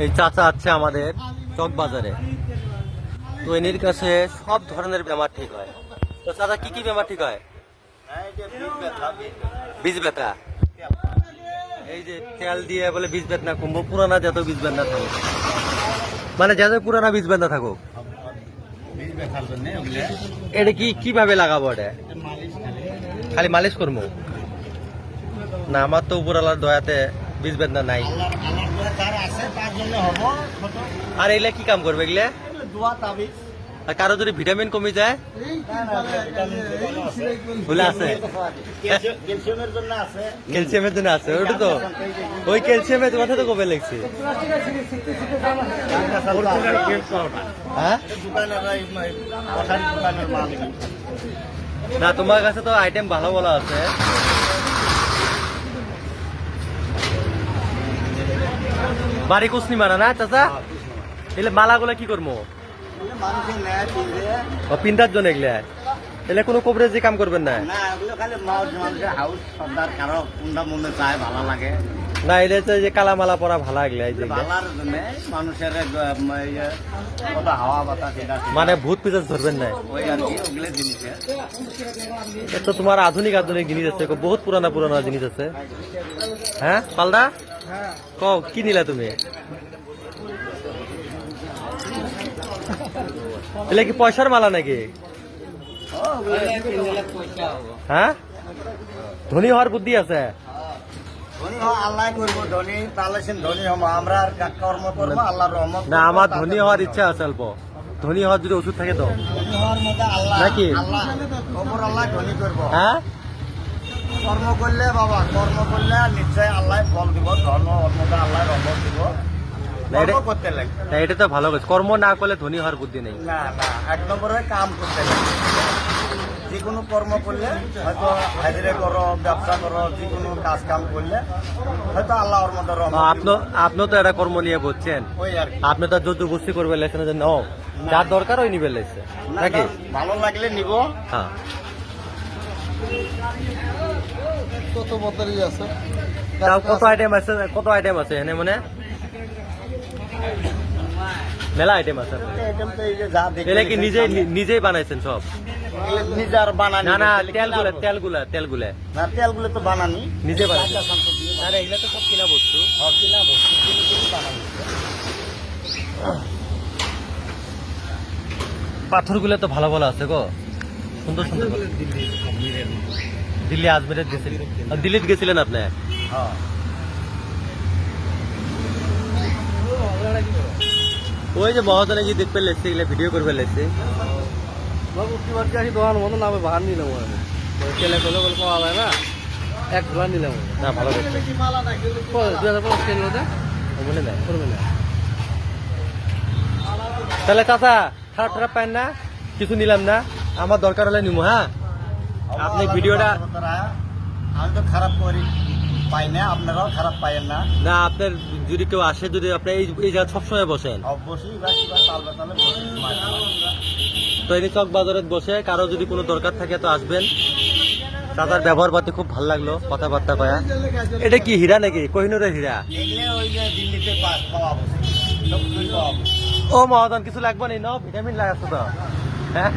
এই চাচা আছে আমাদের চক বাজারে। তো এর কাছে সব ধরনের বেমার ঠিক হয়। তো চাচা কি কি বেমার ঠিক হয়? বীজ ব্যথা, এই যে তেল দিয়ে বলে বীজ ব্যথা কমবো, পুরানা যত বীজ ব্যথা থাকুক, মানে যত পুরানা বীজ ব্যথা থাকুক, এটা কি কিভাবে লাগাবো? এটা খালি মালিশ করবো না? আমার তো উপরওয়ালার দয়াতে বীজ বেদনা নাই। আর এগুলা কি কাম করবে এগুলা? আর কারো যদি ভিটামিন কমে যায় বলে আছে, ক্যালসিয়ামের জন্য আছে। ওটা তো ওই ক্যালসিয়ামের কথা তো কবে লেগছে। হ্যাঁ না, তোমার কাছে তো আইটেম ভালো ভালো আছে। বাড়ি কুসনি মারা না চাচা? এলে মালাগুলা কি করবো? পিন্তার জন্য এগুলা এলে কোনো কবরেজি কাম করবেন না? না, এটা হচ্ছে যে কালা মালা পরা ভালা এগুলা, এই যে মানে ভূত পিজাজ ধরবেন না। তো তোমার আধুনিক আধুনিক জিনিস আছে, বহুত পুরানা পুরানা জিনিস আছে। হ্যাঁ পালদা কও কি নিলা তুমি? এলে কি পয়সার মালা নাকি? হ্যাঁ, ধনী হওয়ার বুদ্ধি আছে। না, আমার ধনী হওয়ার ইচ্ছা আছে অল্প। ধনী হওয়ার যদি ওষুধ থাকে তো নাকি? হ্যাঁ, কর্ম করলে বাবা, কর্ম করলে নিশ্চয় আল্লাহ ফল দিব, ধর্ম কর্মটা আল্লাহ রহমত দিব। করতে লাগে না, এটা তো ভালো কাজ। কর্ম না করলে ধনী হওয়ার বুদ্ধি নেই। না না, এক নম্বরে কাম করতে লাগে। যে কোনো কর্ম করলে, হয়তো হাজিরে করো, ব্যবসা করো, যে কোনো কাজ কাম করলে হয়তো আল্লাহর মতো রহমত। আপনি তো এটা কর্ম নিয়ে বলছেন, ওই আর কি। আপনি তো জোর জবরদস্তি করবে লেছেন যে নাও, যার দরকার ওই নিবে লেছে নাকি? ভালো লাগলে নিব। হ্যাঁ, কত বদলি আছে, তাও কত আইটেম আছে, কত আইটেম আছে এনে মানে মেলা আইটেম আছে। এলে কি নিজেই বানাইছেন সব? নিজের বানানি না না, তেলগুলা না, তেলগুলো তো বানানি নিজে বানাইছেন। আরে এগুলা তো সব কিনা বস্তু। কিনা বস্তু, কিনে বানানি। পাথরগুলো তো ভালো ভালো আছে গো, সুন্দর সুন্দর। দিল্লি আজমেরে গেছিলেন? দিল্লিতে গেছিলেন আপনি? হ্যাঁ। ওই যে মহাজনে কি দেখবে লেছে, এগুলা ভিডিও করবে লেছে। দোকান মতো নামে বাহার নিলাম, কেলে করলে বলে পাওয়া যায় না, এক ধোলা নিলাম না, ভালো দেখবে 2005 কিলো মনে নেই। করবে না। তাহলে চাচা খারাপ খারাপ পাইন না, কিছু নিলাম না, আমার দরকার হলে নিবো। হ্যাঁ, আপনি ভিডিওটা, আমি তো খারাপ করি পাই না, আপনারাও খারাপ পাইয়েন না। না আপনার যদি কেউ আসে, যদি আপনি এই জায়গা সবসময় বসেন, অবশ্যই তো এই চক বাজারে বসে কারো যদি কোনো দরকার থাকে তো আসবেন। চাচার ব্যবহার পাতি খুব ভালো লাগলো, কথাবার্তা কয়া। এটা কি হীরা নাকি? কোহিনুরের হীরা? দিল্লিতে পাওয়া ও মহাজন কিছু লাগবে না, ভিটামিন লাগাচ্ছে তো। হ্যাঁ।